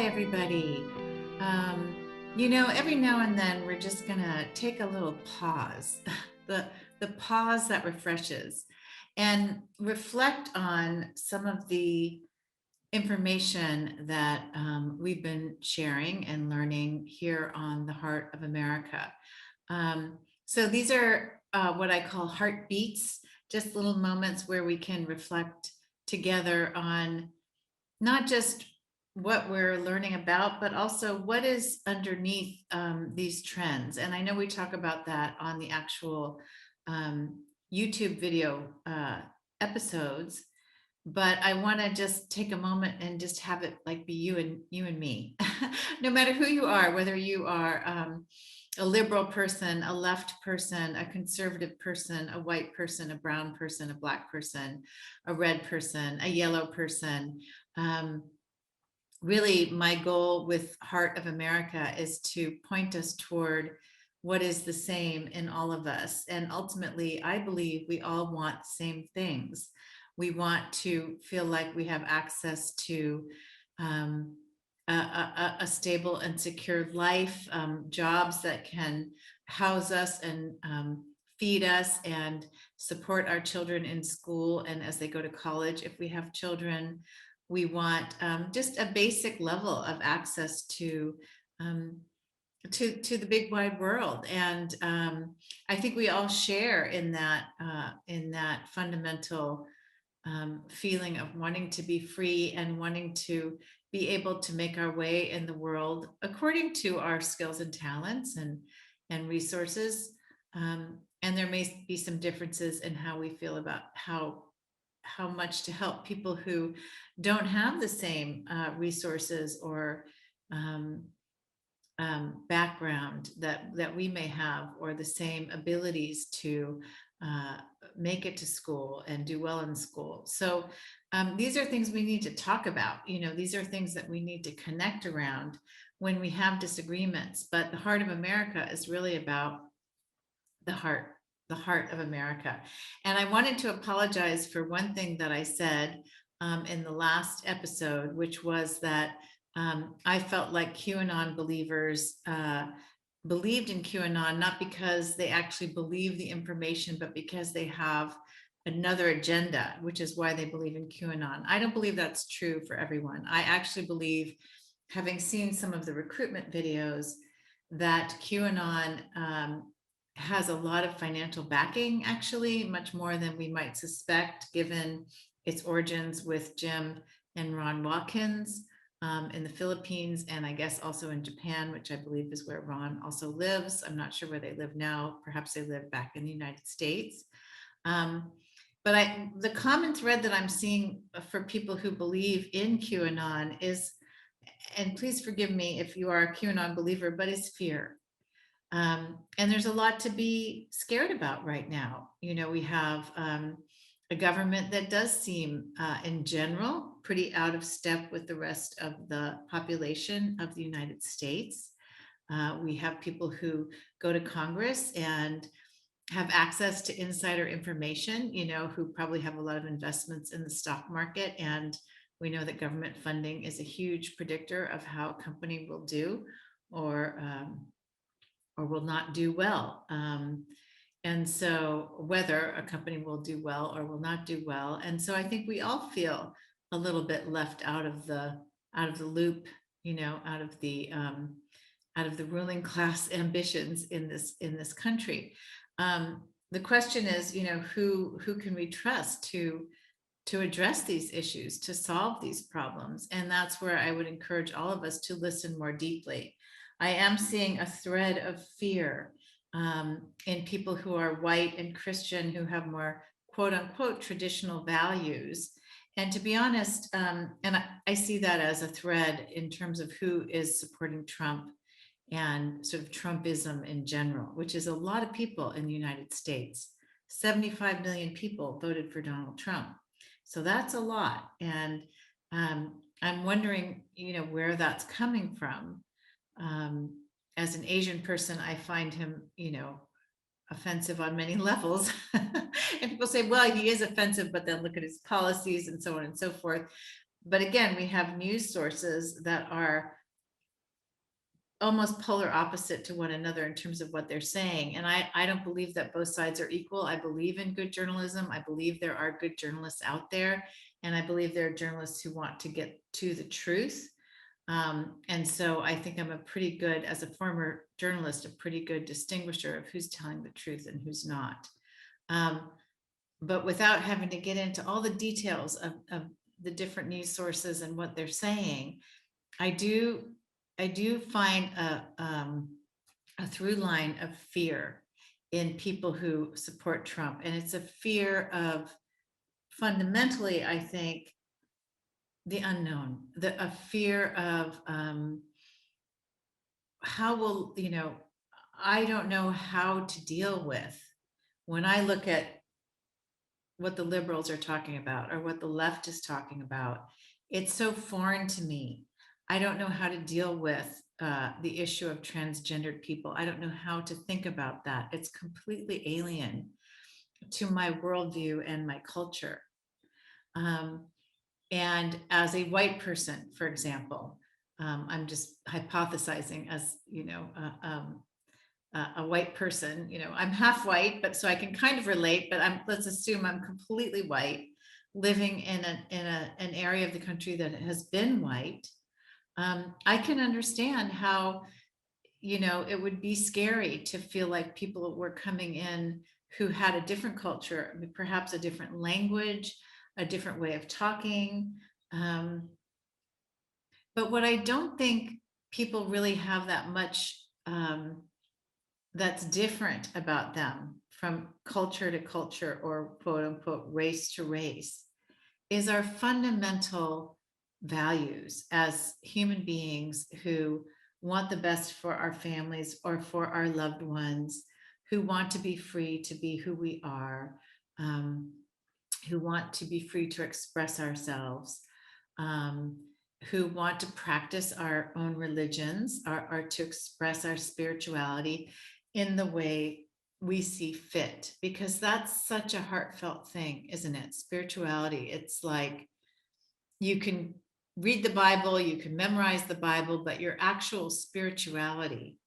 everybody. Um, every now and then we're just gonna take a little pause, the the pause that refreshes, and reflect on some of the information that we've been sharing and learning here on the Heart of America. So these are what I call heartbeats, just little moments where we can reflect together on not just what we're learning about, but also what is underneath these trends. And I know we talk about that on the actual um, YouTube video episodes, but I want to just take a moment and just have it like be you and me, no matter who you are, whether you are a liberal person, a left person, a conservative person, a white person, a brown person, a black person, a red person, a yellow person. Um, Really, my goal with Heart of America is to point us toward what is the same in all of us. And ultimately, I believe we all want the same things. We want to feel like we have access to um, a stable and secure life, jobs that can house us and feed us and support our children in school and as they go to college, if we have children. We want just a basic level of access um, to the big wide world, and I think we all share in that fundamental feeling of wanting to be free and wanting to be able to make our way in the world according to our skills and talents and resources. And there may be some differences in how we feel about how much to help people who don't have the same resources or um, background that we may have, or the same abilities to uh, make it to school and do well in school. So these are things we need to talk about. These are things that we need to connect around when we have disagreements. But the Heart of America is really about the heart the heart of America. And I wanted to apologize for one thing that I said in the last episode, which was that I felt like QAnon believers believed in QAnon, not because they actually believe the information, but because they have another agenda, which is why they believe in QAnon. I don't believe that's true for everyone. I actually believe, having seen some of the recruitment videos, that QAnon has a lot of financial backing, actually, much more than we might suspect, given its origins with Jim and Ron Watkins in the Philippines, and I guess also in Japan, which I believe is where Ron also lives. I'm not sure where they live now. Perhaps they live back in the United States. Um, but the common thread that I'm seeing for people who believe in QAnon is, and please forgive me if you are a QAnon believer, but is fear. And there's a lot to be scared about right now. We have a government that does seem, in general, pretty out of step with the rest of the population of the United States. We have people who go to Congress and have access to insider information, who probably have a lot of investments in the stock market. And we know that government funding is a huge predictor of how a company will do, or will not do well. And so whether a company will do well or will not do well. And so I think we all feel a little bit left out of the loop, out of the ruling class ambitions in this country. The question is, who can we trust to address these issues, to solve these problems? And that's where I would encourage all of us to listen more deeply. I am seeing a thread of fear in people who are white and Christian, who have more quote unquote traditional values. And to be honest, and I see that as a thread in terms of who is supporting Trump and sort of Trumpism in general, which is a lot of people in the United States. 75 million people voted for Donald Trump. So that's a lot. And I'm wondering, where that's coming from. Um, as an Asian person, I find him, offensive on many levels. And people say, well, he is offensive, but then look at his policies and so on and so forth. But again, we have news sources that are almost polar opposite to one another in terms of what they're saying. And I don't believe that both sides are equal. I believe in good journalism. I believe there are good journalists out there. And I believe there are journalists who want to get to the truth. And so I think I'm a pretty good, as a former journalist, a pretty good distinguisher of who's telling the truth and who's not. But without having to get into all the details of the different news sources and what they're saying, I do find a through line of fear in people who support Trump. And it's a fear of, fundamentally, I think, the unknown, a fear of how will, I don't know how to deal with when I look at what the liberals are talking about or what the left is talking about. It's so foreign to me. I don't know how to deal with the issue of transgendered people. I don't know how to think about that. It's completely alien to my worldview and my culture. And as a white person, for example, I'm just hypothesizing as, a white person, I'm half white, but so I can kind of relate, but let's assume I'm completely white, living in an area of the country that has been white. I can understand how, it would be scary to feel like people were coming in who had a different culture, perhaps a different language, a different way of talking. But what I don't think people really have that much that's different about them from culture to culture or quote unquote race to race is our fundamental values as human beings who want the best for our families or for our loved ones, who want to be free to be who we are, um, who want to be free to express ourselves, um, who want to practice our own religions or to express our spirituality in the way we see fit, because that's such a heartfelt thing, isn't it? Spirituality, it's like you can read the Bible, you can memorize the Bible, but your actual spirituality,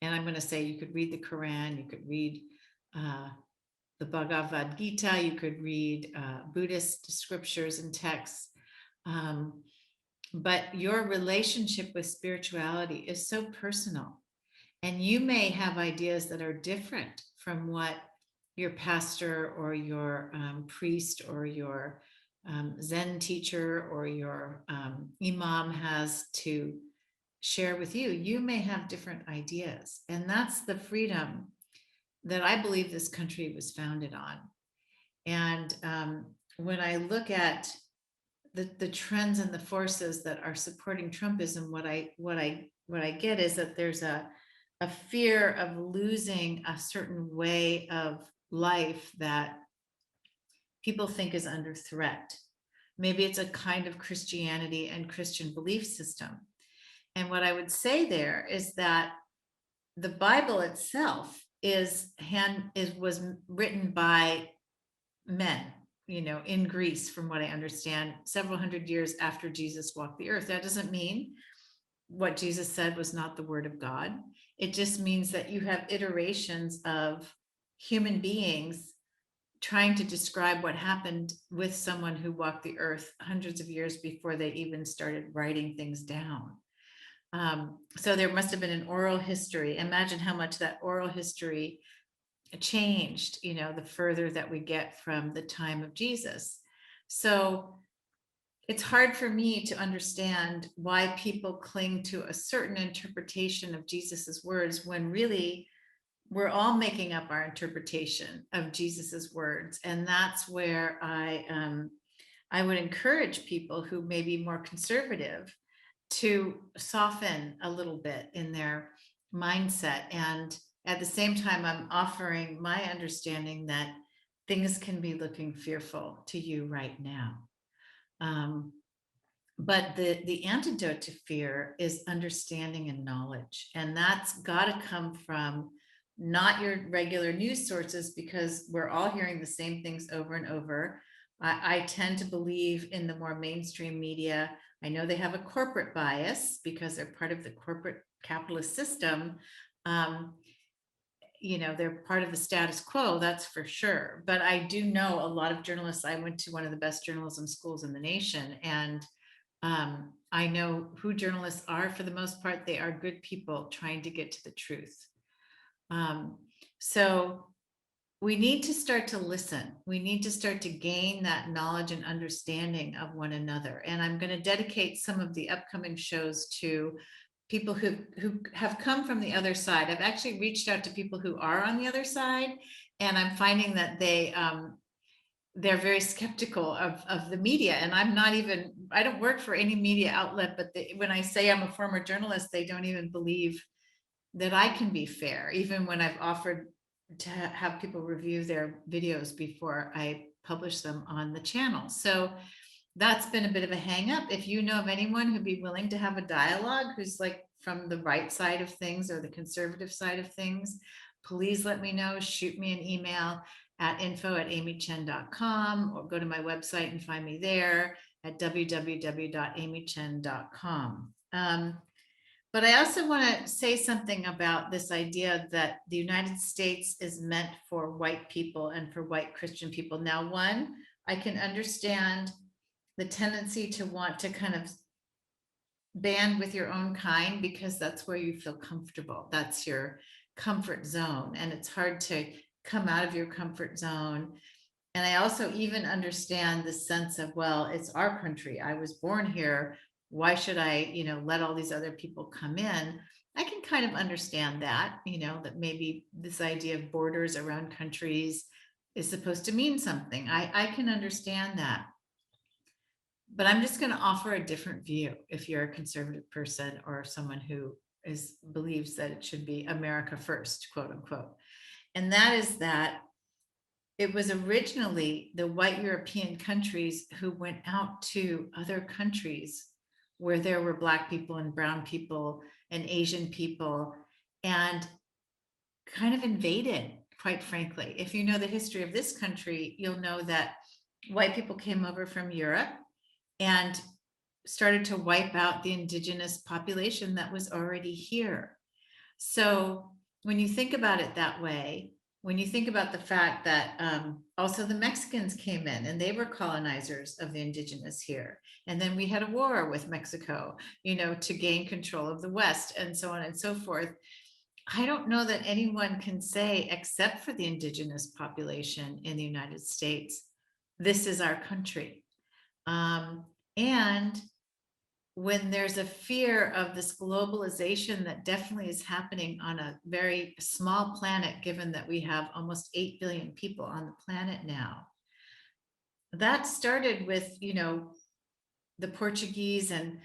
and I'm going to say you could read the Quran, you could read the Bhagavad Gita, you could read Buddhist scriptures and texts. But your relationship with spirituality is so personal. And you may have ideas that are different from what your pastor or your priest or your Zen teacher or your imam has to share with you. You may have different ideas. And that's the freedom that I believe this country was founded on. And when I look at the trends and the forces that are supporting Trumpism, what I get is that there's a fear of losing a certain way of life that people think is under threat. Maybe it's a kind of Christianity and Christian belief system. And what I would say there is that the Bible itself was written by men, in Greece, from what I understand, several hundred years after Jesus walked the earth. That doesn't mean what Jesus said was not the word of God. It just means that you have iterations of human beings trying to describe what happened with someone who walked the earth hundreds of years before they even started writing things down. So there must have been an oral history. Imagine how much that oral history changed, the further that we get from the time of Jesus. So it's hard for me to understand why people cling to a certain interpretation of Jesus's words when really we're all making up our interpretation of Jesus's words. And that's where I would encourage people who may be more conservative to soften a little bit in their mindset. And at the same time, I'm offering my understanding that things can be looking fearful to you right now. But the antidote to fear is understanding and knowledge. And that's got to come from not your regular news sources, because we're all hearing the same things over and over. I tend to believe in the more mainstream media. I know they have a corporate bias because they're part of the corporate capitalist system. Um, they're part of the status quo, that's for sure. But I do know a lot of journalists. I went to one of the best journalism schools in the nation, and I know who journalists are. For the most part, they are good people trying to get to the truth. Um, so we need to start to listen. We need to start to gain that knowledge and understanding of one another. And I'm going to dedicate some of the upcoming shows to people who have come from the other side. I've actually reached out to people who are on the other side, and I'm finding that they're very skeptical of the media. And I don't work for any media outlet, but when I say I'm a former journalist, they don't even believe that I can be fair, even when I've offered to have people review their videos before I publish them on the channel. So that's been a bit of a hang up. If you know of anyone who'd be willing to have a dialogue, who's like from the right side of things or the conservative side of things, please let me know. Shoot me an email at info@amychen.com, or go to my website and find me there at www.amychen.com. But I also want to say something about this idea that the United States is meant for white people and for white Christian people. Now, one, I can understand the tendency to want to kind of band with your own kind because that's where you feel comfortable. That's your comfort zone. And it's hard to come out of your comfort zone. And I also even understand the sense of, well, it's our country. I was born here. Why should I, let all these other people come in? I can kind of understand that, that maybe this idea of borders around countries is supposed to mean something. I can understand that. But I'm just going to offer a different view if you're a conservative person or someone who believes that it should be America first, quote unquote. And that is that it was originally the white European countries who went out to other countries where there were Black people and brown people and Asian people, and kind of invaded, quite frankly. If you know the history of this country, you'll know that white people came over from Europe and started to wipe out the indigenous population that was already here. So when you think about it that way, when you think about the fact that also the Mexicans came in and they were colonizers of the indigenous here. And then we had a war with Mexico, to gain control of the West and so on and so forth. I don't know that anyone can say, except for the indigenous population in the United States, this is our country. And when there's a fear of this globalization that definitely is happening on a very small planet, given that we have almost 8 billion people on the planet now, that started with, the Portuguese and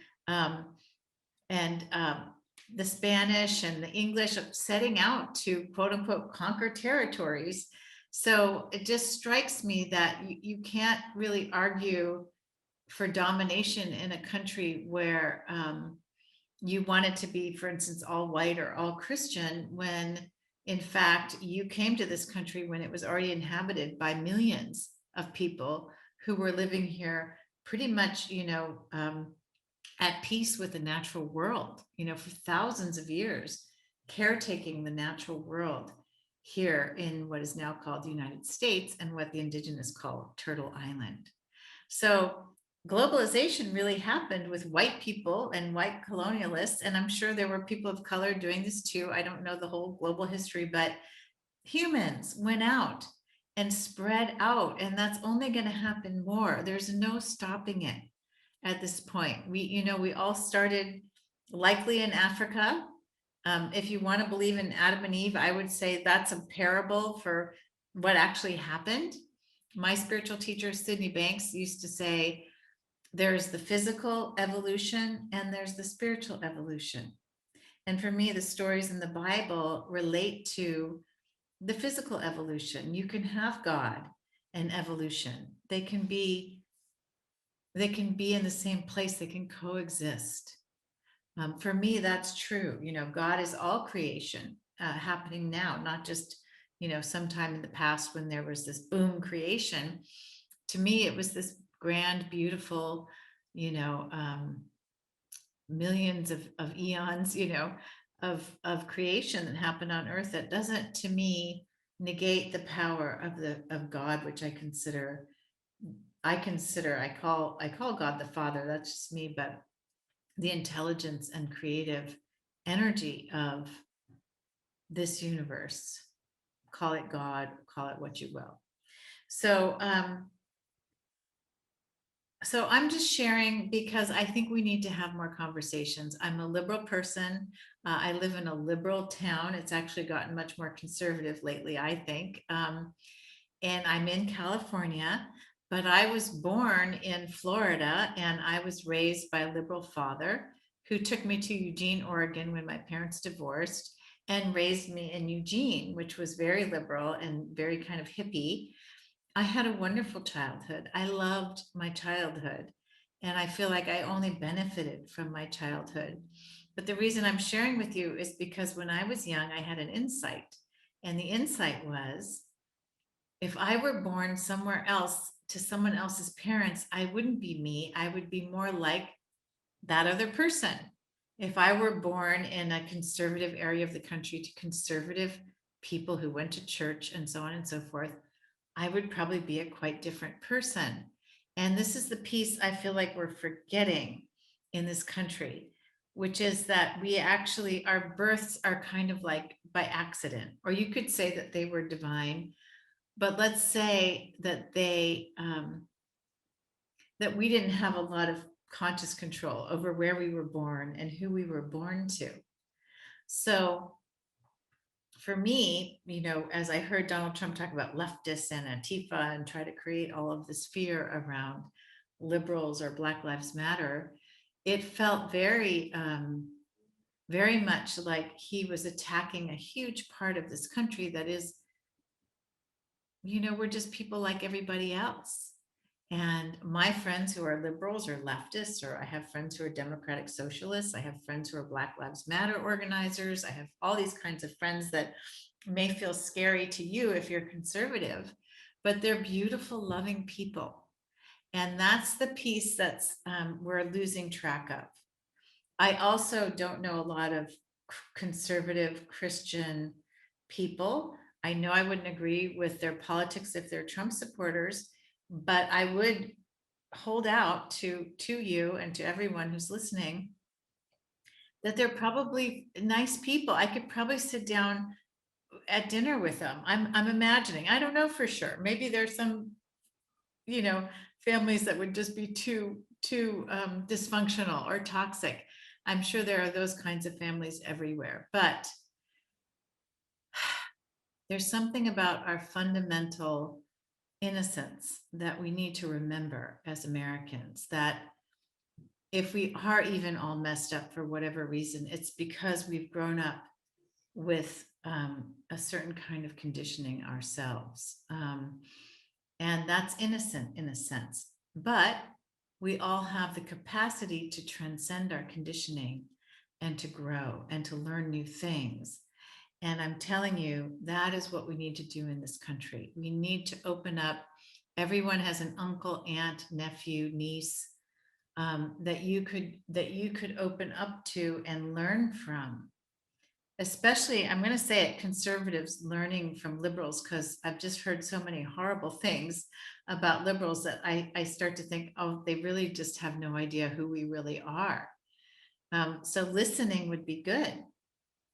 the Spanish and the English setting out to quote unquote conquer territories. So it just strikes me that you can't really argue for domination in a country where you want it to be, for instance, all white or all Christian, when in fact you came to this country when it was already inhabited by millions of people who were living here pretty much, at peace with the natural world, for thousands of years, caretaking the natural world here in what is now called the United States and what the indigenous call Turtle Island. So globalization really happened with white people and white colonialists. And I'm sure there were people of color doing this too. I don't know the whole global history, but humans went out and spread out. And that's only going to happen more. There's no stopping it at this point. We all started likely in Africa. If you want to believe in Adam and Eve, I would say that's a parable for what actually happened. My spiritual teacher, Sydney Banks, used to say, there's the physical evolution and there's the spiritual evolution. And for me, the stories in the Bible relate to the physical evolution. You can have God and evolution. They can be in the same place. They can coexist. For me, that's true. God is all creation happening now, not just, sometime in the past when there was this boom creation. to me, it was this grand, beautiful, you know, millions of eons, of creation that happened on earth that doesn't, to me, negate the power of God, which I call God the Father. That's just me, but the intelligence and creative energy of this universe. Call it God, call it what you will. So I'm just sharing because I think we need to have more conversations. I'm a liberal person. I live in a liberal town. It's actually gotten much more conservative lately, I think. And I'm in California, but I was born in Florida and I was raised by a liberal father who took me to Eugene, Oregon when my parents divorced and raised me in Eugene, which was very liberal and very kind of hippie. I had a wonderful childhood. I loved my childhood. And I feel like I only benefited from my childhood. But the reason I'm sharing with you is because when I was young, I had an insight. And the insight was if I were born somewhere else to someone else's parents, I wouldn't be me. I would be more like that other person. If I were born in a conservative area of the country to conservative people who went to church and so on and so forth, I would probably be a quite different person. And this is the piece I feel like we're forgetting in this country, which is that our births are kind of like by accident, or you could say that they were divine, but let's say that that we didn't have a lot of conscious control over where we were born and who we were born to. So for me, as I heard Donald Trump talk about leftists and Antifa and try to create all of this fear around liberals or Black Lives Matter, it felt very much like he was attacking a huge part of this country that is, we're just people like everybody else. And my friends who are liberals or leftists, or I have friends who are democratic socialists, I have friends who are Black Lives Matter organizers, I have all these kinds of friends that may feel scary to you if you're conservative, but they're beautiful, loving people. And that's the piece that's we're losing track of. I also don't know a lot of conservative Christian people. I know I wouldn't agree with their politics if they're Trump supporters, but I would hold out to you and to everyone who's listening that they're probably nice people. I could probably sit down at dinner with them. I'm imagining. I don't know for sure. Maybe there's some, you know, families that would just be too dysfunctional or toxic. I'm sure there are those kinds of families everywhere, but there's something about our fundamental innocence that we need to remember as Americans, that if we are even all messed up for whatever reason, it's because we've grown up with a certain kind of conditioning ourselves. And that's innocent in a sense. But we all have the capacity to transcend our conditioning and to grow and to learn new things. And I'm telling you, that is what we need to do in this country. We need to open up. Everyone has an uncle, aunt, nephew, niece that you could open up to and learn from. Especially, I'm going to say it, conservatives learning from liberals, because I've just heard so many horrible things about liberals that I start to think, oh, they really just have no idea who we really are. So listening would be good.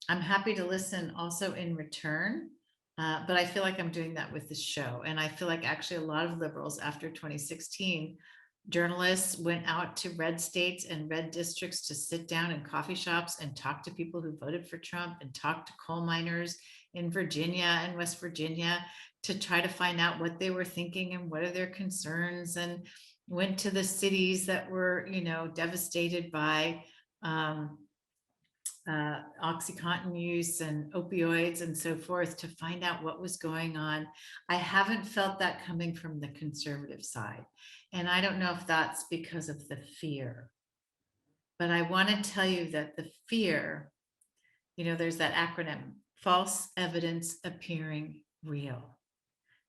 I'm happy to listen also in return. But I feel like I'm doing that with this show. And I feel like actually a lot of liberals after 2016, journalists went out to red states and red districts to sit down in coffee shops and talk to people who voted for Trump and talk to coal miners in Virginia and West Virginia to try to find out what they were thinking and what are their concerns, and went to the cities that were, devastated by um, Oxycontin use and opioids and so forth to find out what was going on. I haven't felt that coming from the conservative side. And I don't know if that's because of the fear. But I want to tell you that the fear, there's that acronym, false evidence appearing real.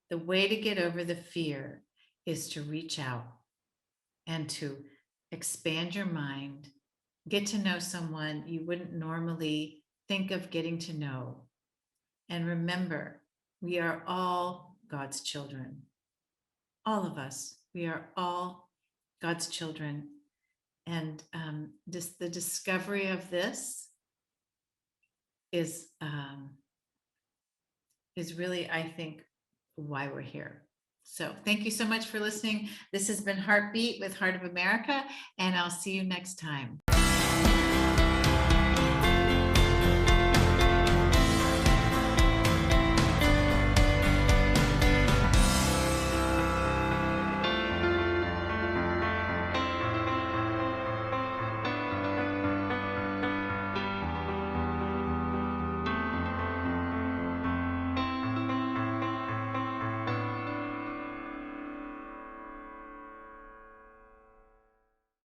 The way to get over the fear is to reach out and to expand your mind, get to know someone you wouldn't normally think of getting to know. And remember, we are all God's children. All of us. We are all God's children. And just the discovery of this is really, I think, why we're here. So thank you so much for listening. This has been Heartbeat with Heart of America, and I'll see you next time.